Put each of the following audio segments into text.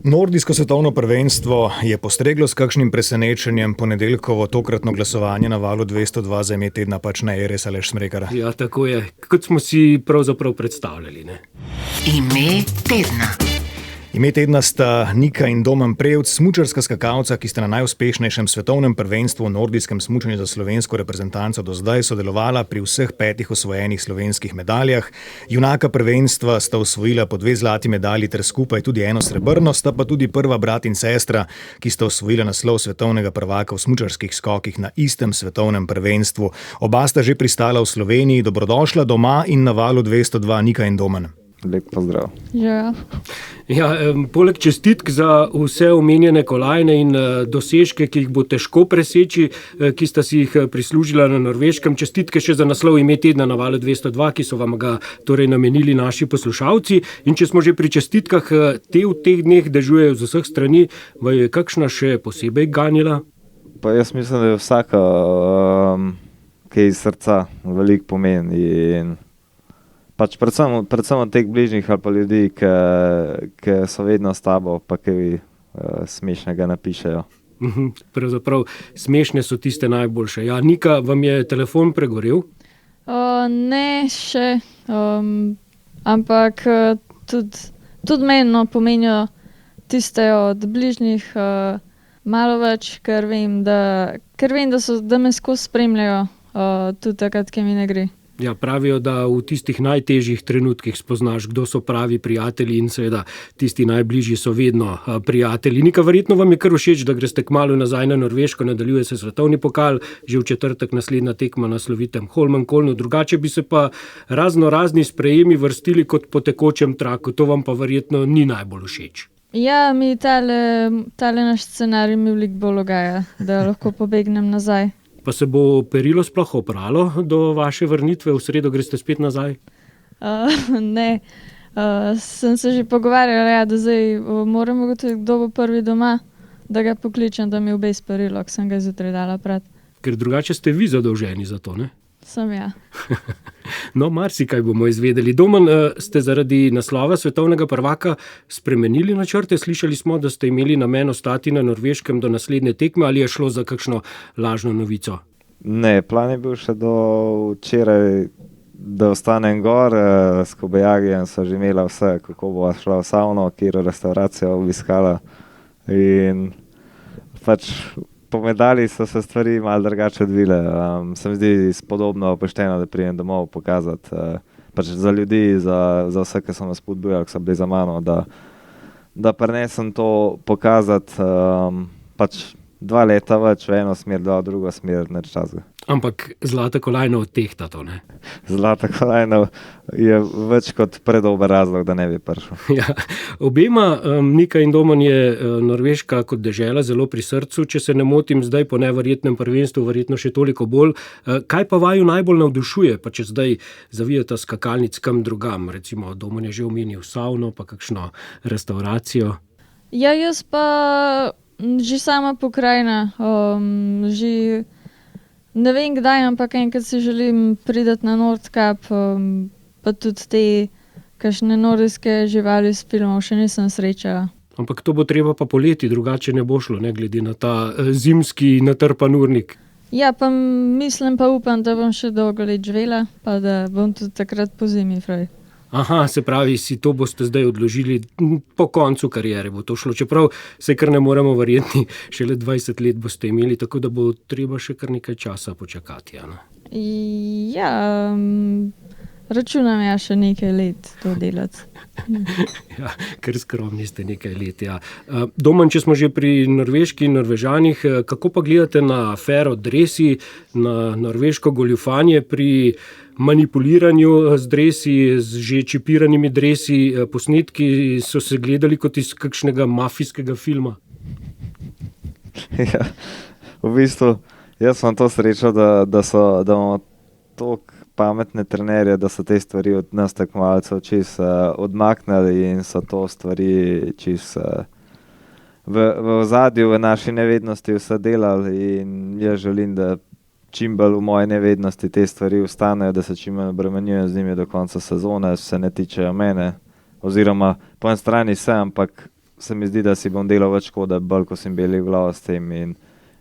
Nordijsko svetovno prvenstvo je postreglo s kakšnim presenečenjem. Ponedeljkovo tokratno glasovanje na Valu 202 za ime tedna pač ne je res, Aleš Smrekar. Ja, tako je, kot smo si pravzaprav predstavljali, ne? Ime tedna. Ime tedna sta Nika in Domen Prevc, smučarska skakalca, ki sta na najuspešnejšem svetovnem prvenstvu v nordijskem smučanju za slovensko reprezentanco do zdaj sodelovala pri vseh 5 osvojenih slovenskih medaljah. Junaka prvenstva sta osvojila po 2 zlati medalji ter skupaj tudi 1 srebrno, sta pa tudi prva brat in sestra, ki sta osvojila naslov svetovnega prvaka v smučarskih skokih na istem svetovnem prvenstvu. Oba sta že pristala v Sloveniji. Dobrodošla doma in na Valu 202, Nika in Domen. Lep pozdrav. Ja, poleg čestitk za vse omenjene kolajne in dosežke, ki jih bo težko preseči, ki sta si jih prislužila na Norveškem, čestitke še za naslov ime tedna na Valu 202, ki so vam ga torej namenili naši poslušalci. In če smo že pri čestitkah, te v teh dneh dežujejo z vseh strani, je kakšna še posebej ganila? Pa jaz mislim, da je vsaka, ki iz srca veliko pomeni in pač predvsem od teh bližnjih ali pa ljudi, ki so vedno s tabo, pa ki smešnega napišejo. Pravzaprav smešne so tiste najboljše. Ja, Nika, vam je telefon pregorel? Ne še, ampak tudi meni pomenijo tiste od bližnjih malo več, ker vem, da me skozi spremljajo tudi takrat, ki mi ne gre. Ja, pravijo, da v tistih najtežjih trenutkih spoznaš, kdo so pravi prijatelji in seveda tisti najbližji so vedno prijatelji. Nika, verjetno vam je kar všeč, da greste kmalu nazaj na Norveško, nadaljuje se svetovni pokal, že v četrtek naslednja tekma na slovitem Holmenkolnu, drugače bi se pa razni sprejemi vrstili kot po tekočem traku, to vam pa verjetno ni najbolj všeč. Ja, mi tale naš scenarij mi veliko bolj ugaja, da lahko pobegnem nazaj. Pa se bo perilo sploh opralo do vaše vrnitve, v sredo greste spet nazaj? Ne, sem se že pogovarjala, da zdaj moram ugotoviti, kdo bo prvi doma, da ga pokličem, da mi obes perilo, ko sem ga zjutraj dala prat. Ker drugače ste vi zadolženi za to, ne? Sem ja. No, marsikaj bomo izvedeli. Domen, ste zaradi naslova svetovnega prvaka spremenili načrte? Slišali smo, da ste imeli namen ostati na Norveškem do naslednje tekme, ali je šlo za kakšno lažno novico? Ne, plan je bil še do včeraj, da ostanem gor, s Kobayagijem so že imela vse, kako bo šla v savno, kjer restauracijo obiskala in pač po medalji so se stvari malo drugače odvile. Se mi zdi spodobno, pošteno, da pridem domov pokazati pač za ljudi, za vse, ki so me spodbujali, ki so bili za mano, da prinesem to pokazati pač 2 leta več v eno smer, 2 v drugo smer, nič časa. Ampak zlata kolajna odtehta to, ne? Zlata kolajna je več kot predober razlog, da ne bi prišel. Ja, obema, Nika in Domen, je Norveška kot dežela zelo pri srcu, če se ne motim, zdaj po neverjetnem prvenstvu verjetno še toliko bolj. Kaj pa vaju najbolj navdušuje, pa če zdaj zavijata skakalnic kam drugam, recimo Domen je že omenil savno, pa kakšno restauracijo? Ja, jaz pa že sama pokrajina, že ne vem kdaj, ampak enkrat si želim priti na Nordkap, pa tudi te kakšne nordijske živali s filmov še nisem srečala. Ampak to bo treba pa poleti, drugače ne bo šlo, ne, glede na ta zimski natrpan urnik. Ja, pa mislim pa upam, da bom še dolgo let živela, pa da bom tudi takrat po zimi fraj. Aha, se pravi, si to boste zdaj odložili po koncu kariere, bo to šlo, čeprav se kar ne moremo verjeti, šele 20 let boste imeli, tako da bo treba še kar nekaj časa počakati, Jana. Ja, računam ja še nekaj let to delati. Ja, ker skromni ste nekaj let, ja. Domen, če smo že pri Norveški in Norvežanih, kako pa gledate na afero dresi, na norveško goljufanje pri manipuliranju z dresi, z že čipiranimi dresi, posnetki so se gledali kot iz kakšnega mafijskega filma? Ja, v bistvu, jaz sem to srečo, da imamo toliko pametne trenerje, da so te stvari od nas tekmovalcev čisto odmaknili in so to stvari čisto v ozadju, v naši nevednosti vse delali in jaz želim, da čim bolj v moje nevednosti te stvari ostanejo, da se čim manj obremenjujem z njimi do konca sezone, se ne tičejo mene, oziroma po eni strani se, ampak se mi zdi, da si bom delal več škode, bolj ko sem beli v glavo s tem in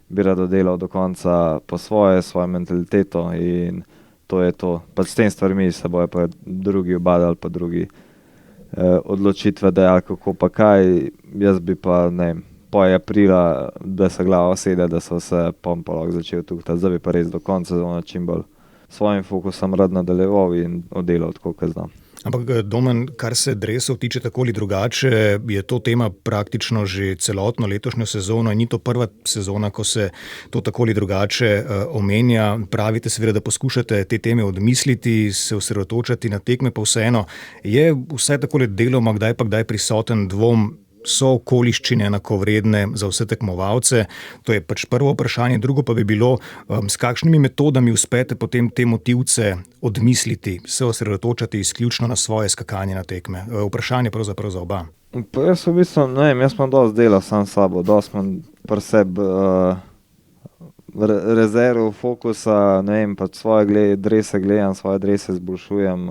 bi rado delal do konca po svojo mentaliteto in to je to. Pač s tem stvarmi se bojo pa drugi obadali, pa drugi odločitve dejali, kako pa kaj. Jaz bi pa, ne vem, po aprila, da se glava sede, da so se pompolog začel tukaj, zdaj bi pa res do konca sezone čim bolj svojim fokusom rad nadaljeval in oddelal tako, kot znam. Ampak Domen, kar se dresov tiče tako ali drugače, je to tema praktično že celotno letošnjo sezono in ni to prva sezona, ko se to tako ali drugače omenja. Pravite seveda, da poskušate te teme odmisliti, se osredotočati na tekme, pa vseeno je vsaj takole deloma kdaj pa kdaj prisoten dvom, so okoliščine enakovredne za vse tekmovalce? To je pač prvo vprašanje. Drugo pa bi bilo, s kakšnimi metodami uspete potem te motivce odmisliti, se osredotočati izključno na svoje skakanje na tekme? Vprašanje pravzaprav za oba. Pa jaz v bistvu, ne vem, jaz imam dosti dela sam s sabo, dosti imam pri sebi rezerv, fokusa, ne vem, pa svoje drese gledam, svoje drese izboljšujem,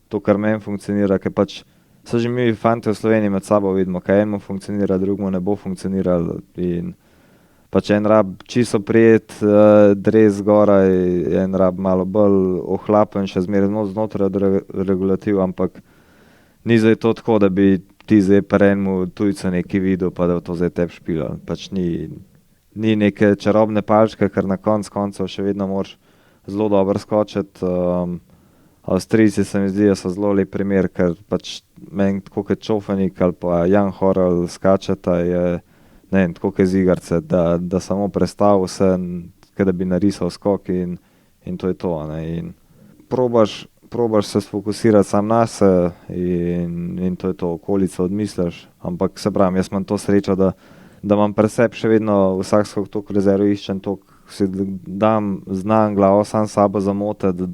to, kar meni funkcionira, ker pač so že mi fanti v Sloveniji med sabo vidimo, kaj enemu funkcionira, drugemu ne bo funkcioniralo in pač en rab čisto prijet dres zgoraj, en rab malo bolj ohlapen, še zmeraj znotraj regulativ, ampak ni zdaj to tako, da bi ti zdaj pri enemu tujcu nekaj videl, pa da to zdaj tebi špilal. Pač ni neke čarobne palčke, ker na koncev še vedno moraš zelo dobro skočiti. Avstrijci se mi zdi, da so zelo lep primer, ker pač meni tako kot Čofanik ali pa Jan Horel skačeta je, ne vem, tako kot z igarce, da samo prestav vse, da bi narisal skok in to je to. Ne. In probaš se sfokusirati sam na se in to je to, okolico odmisliš, ampak se pravim, jaz imam to srečo, da imam pri sebi še vedno vsak skok toliko rezerv iščem, toliko si znam glavo sam sabo zamotati,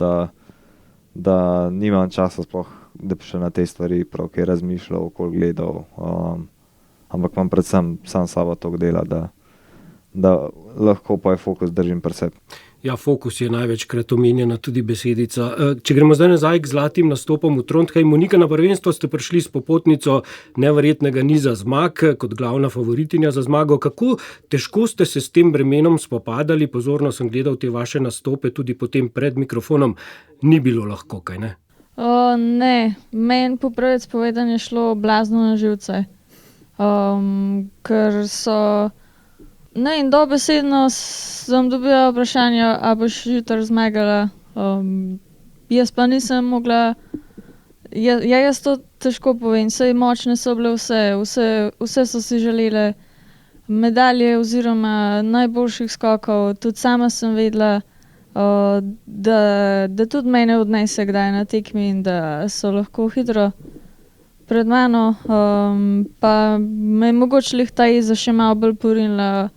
da nimam časa sploh, da bi še na te stvari prav kaj razmišljal, okoli gledal, ampak imam predvsem sam sabo toliko dela, da lahko pa je fokus držim pri sebi. Ja, fokus je največkrat omenjena tudi besedica. Če gremo zdaj nazaj k zlatim nastopom v Trondheimu, Nika, na prvenstvo ste prišli s popotnico neverjetnega niza zmag kot glavna favoritinja za zmago. Kako težko ste se s tem bremenom spopadali? Pozorno sem gledal te vaše nastope, tudi potem pred mikrofonom. Ni bilo lahko, kaj ne? Ne, meni po pravec povedanje šlo blazno na živce, ker so... Ne, in dobesedno sem dobila vprašanje, a boš jutri zmagala. Jaz pa nisem mogla, jaz to težko povem, saj močne so bile vse so si želele medalje oziroma najboljših skokov. Tudi sama sem vedela, da tudi mene odnese kdaj na tekmi in da so lahko hitro pred mano. Pa me je mogoče lih ta jeza še malo bolj porinila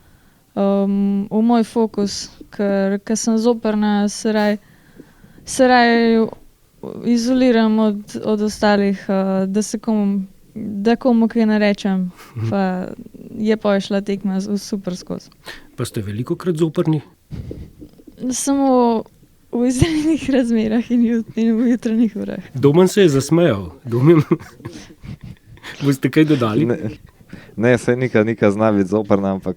v moj fokus, ker sem zoprna, se raj izoliram od ostalih, da komu kaj ne rečem, pa je pa šla tekma super skozi. Pa ste velikokrat zoprni? Samo v izrednih razmerah in v jutranjih urah. Domen se je zasmejal. Boste kaj dodali? Ne, saj Nika zna biti zoprna, ampak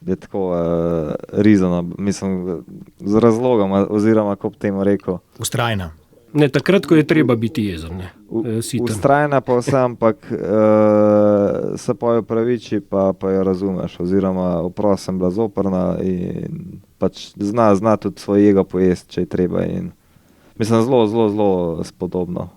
je tako rizana, mislim, z razlogom, oziroma, kako bi temu rekel. Vztrajna. Ne, takrat, ko je treba biti jezen, ne. Vztrajna pa vse, ampak se pa jo praviči, pa jo razumeš, oziroma oprost sem bila zoprna in pač zna tudi svoj ego pojesti, če je treba in mislim, zelo spodobno.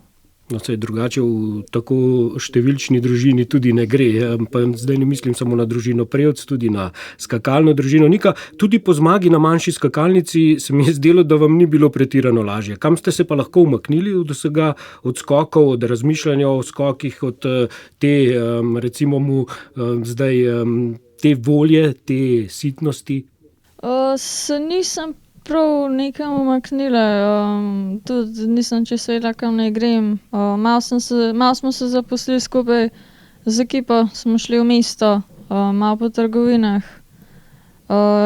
No, se je drugače v tako številčni družini tudi ne gre. Pa zdaj ne mislim samo na družino Prevc, tudi na skakalno družino. Nika, tudi po zmagi na manjši skakalnici se mi je zdelo, da vam ni bilo pretirano lažje. Kam ste se pa lahko umaknili od vsega, od skokov, od razmišljanja o skokih, od te, recimo zdaj, te volje, te sitnosti? Se nisem prav nekam umaknila, tudi nisem čisto vedela, kam naj grem. Malo smo se zaposlili skupaj z ekipo, smo šli v mesto, malo po trgovinah.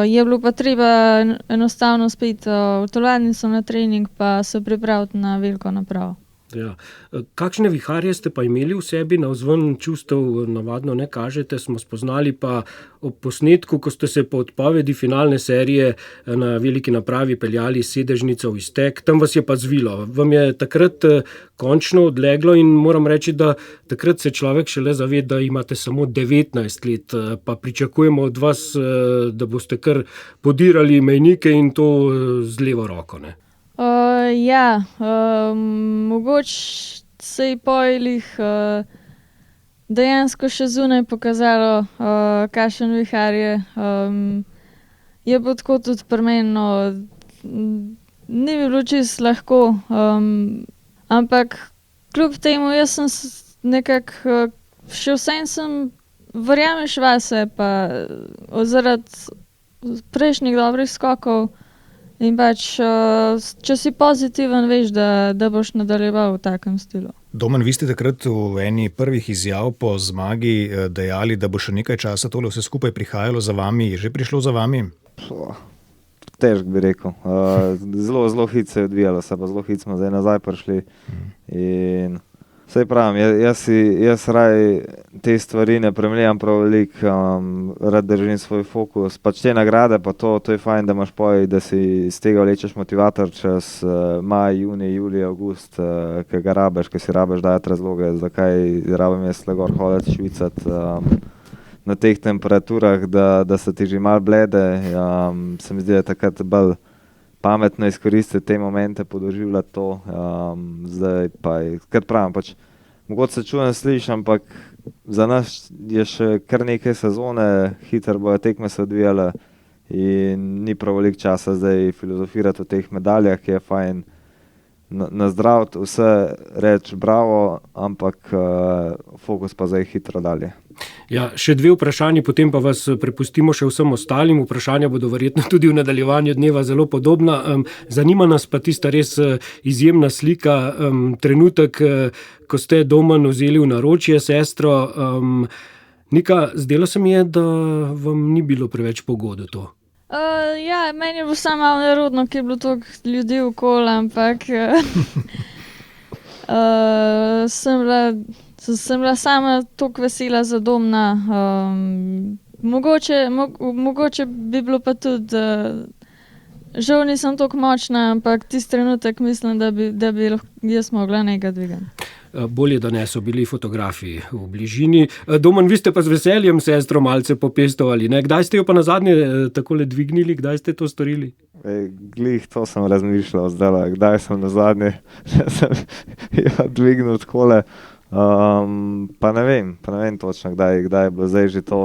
Je bilo pa treba enostavno spet v telovadnico na trening pa se pripraviti na veliko napravo. Ja. Kakšne viharje ste pa imeli v sebi, navzven čustev navadno ne kažete, smo spoznali pa ob posnetku, ko ste se po odpovedi finalne serije na veliki napravi peljali sedežnico v iztek, tam vas je pa zvilo. Vam je takrat končno odleglo in moram reči, da takrat se človek šele zaveda, da imate samo 19 let, pa pričakujemo od vas, da boste kar podirali mejnike in to z levo roko, ne? Mogoče se je pojlih dejansko še zunaj pokazalo, kakšen vihar je. Je pa tako tudi pri meni, no, ni bilo čisto lahko, ampak kljub temu jaz sem nekako še vsem sem verjameš vase, pa zaradi prejšnjih dobrih skokov. In pač, če si pozitiven, veš, da boš nadaljeval v takem stilu. Domen, vi ste takrat v eni prvih izjav po zmagi dejali, da bo še nekaj časa tole vse skupaj prihajalo za vami. Je že prišlo za vami? Težko bi rekel. Zelo hitro se je odvijalo, se pa zelo hitro smo zdaj nazaj prišli. In saj pravim, jaz raj te stvari ne premljam prav veliko, rad držim svoj fokus. Pač te nagrade, pa to je fajn, da imaš da si iz tega vlečeš motivator čez maj, junij, julij, avgust, ki ga rabeš, ki si rabeš dajati razloge, zakaj rabim jaz le gor hoditi, švicati na teh temperaturah, da se ti že malo blede. Se mi zdi, da je takrat bolj pametno izkoristiti te momente, podoživljati to. Zdaj pa je, kar pravim, pač mogoče se čujem slišim, ampak za nas je še kar nekaj sezone, hitro bojo tekme se odvijale in ni prav veliko časa zdaj filozofirati o teh medaljah, ki je fajn nazdraviti, vse reči bravo, ampak fokus pa zdaj hitro dalje. Ja, še dve vprašanji, potem pa vas prepustimo še vsem ostalim. Vprašanja bodo verjetno tudi v nadaljevanju dneva zelo podobna. Zanima nas pa tista res izjemna slika, trenutek, ko ste Domen vzeli v naročje sestro. Nika, zdelo se mi je, da vam ni bilo preveč pogodo to. Meni je bilo samo malo nerodno, ker je bilo toliko ljudi okoli, ampak sem bila sama toliko vesela za Domna. Mogoče bi bilo pa tudi, žal nisem toliko močna, ampak tisti trenutek mislim, da bi jaz mogla nekaj dvigati. Bolje, da ne so bili fotografiji v bližini. Domen, vi ste pa z veseljem sestro malce popestovali, ne? Kdaj ste jo pa nazadnje takole dvignili, kdaj ste to storili? Glih, to sem razmišljal zdaj, kdaj sem nazadnje dvignil takole. Pa ne vem točno, kdaj je bilo zdaj že to.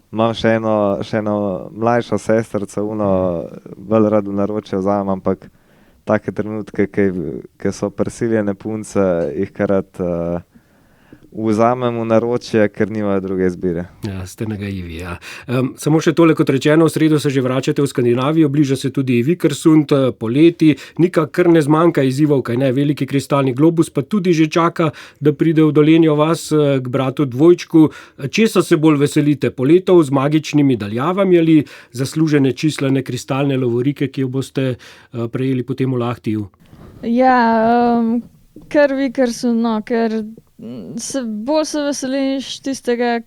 Imam še eno mlajšo sestrico, bolj rad v naročje vzamem, ampak take trenutke, ki so prisiljene punce, jih kar rad vzamem v naročje, ker nimajo druge izbire. Ja, ste nagajivi, ja. Samo še tole, kot rečeno, v sredo se že vračate v Skandinavijo, bliža se tudi Vikersund, poleti, Nika, kar ne zmanjka izzivov, kaj ne, veliki kristalni globus pa tudi že čaka, da pride v Dolenjo vas k bratu dvojčku. Česa se bolj veselite, poletov z magičnimi daljavami ali zaslužene čislane kristalne lovorike, ki jo boste prejeli potem v Lahtiju? Ja, kar Vikersund, no, ker bolj se veseliš tistega,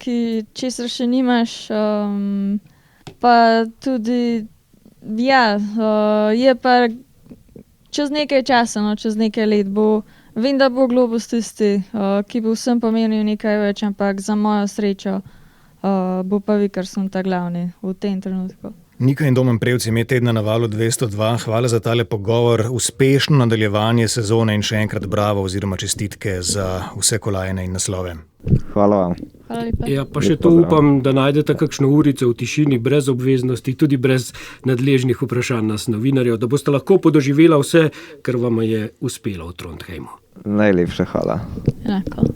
česar še nimaš, pa tudi, je pa čez nekaj časa, no, čez nekaj let vem, da bo globus tisti, ki bo vsem pomenil nekaj več, ampak za mojo srečo bo pa Vikersund ta glavni v tem trenutku. Nika in Domen Prevc, ime tedna na Valu 202. Hvala za tale pogovor, uspešno nadaljevanje sezone in še enkrat bravo oziroma čestitke za vse kolajne in naslove. Hvala vam. Hvala lepa. Ja, pa še to upam, da najdete kakšno urico v tišini, brez obveznosti, tudi brez nadležnih vprašanj nas novinarjev, da boste lahko podoživela vse, kar vam je uspelo v Trondheimu. Najlepša hvala. Enako.